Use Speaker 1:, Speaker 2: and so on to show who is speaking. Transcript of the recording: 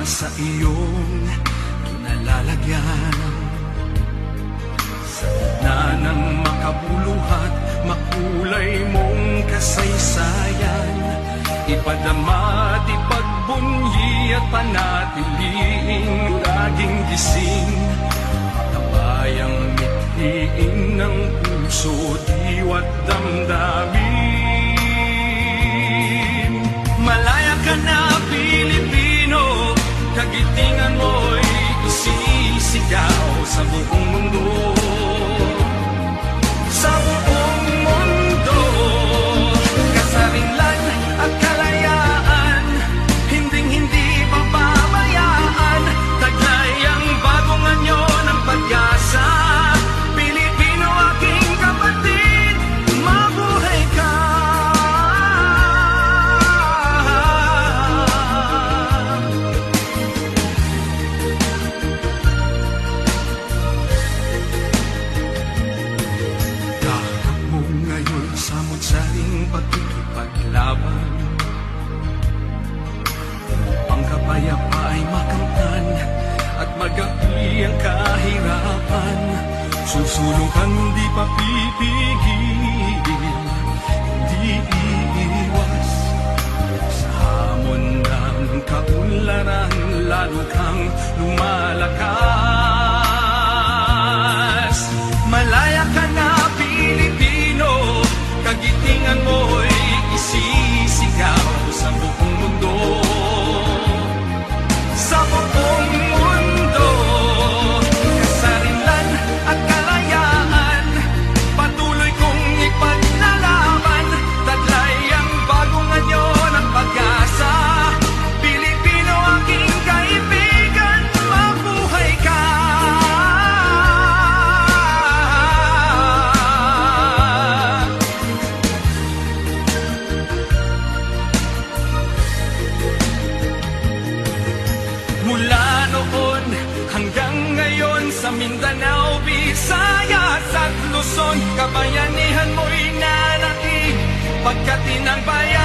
Speaker 1: sa iyong kinalalagyan. Sa gitna ng makabuluhat, makulay mong kasaysayan, ipadama, ipagbunyi at panatiliing laging gising. Makabayang mithiin ng puso, diwa't damdamin. Malaya ka na, Pilipino, kagitingan mo'y isisigaw sa buong mundo. Sa buong mundo, kasarinlan at kalayaan, hinding-hindi pababayaan, taglay ang bagong anyo ng pag-asa. Pilipino, aking kapatid, mabuhay ka. Kahap mo ngayon sa mutsaring pagkikipaglaban, ang kapayapa ay makamtan at mag-api ang kahirapan. Susulong kang hindi papipigil, hindi iiwas sa hamon ng kaunlaran, lalo kang lumalakas. Malaya ka na, Pilipino, kagitingan mo'y isisigaw sa buong mundo. Sa buong mundo, kasarinlan at kalayaan, patuloy kong ipaglalaban, taglay ang bagong anyo ng pag-asa. Pilipino, aking kaibigan, mabuhay ka. Mula noon hanggang ngayon, sa Mindanao, Visayas at Luzon, kabayanihan mo'y nanaig, pagkatinang bayan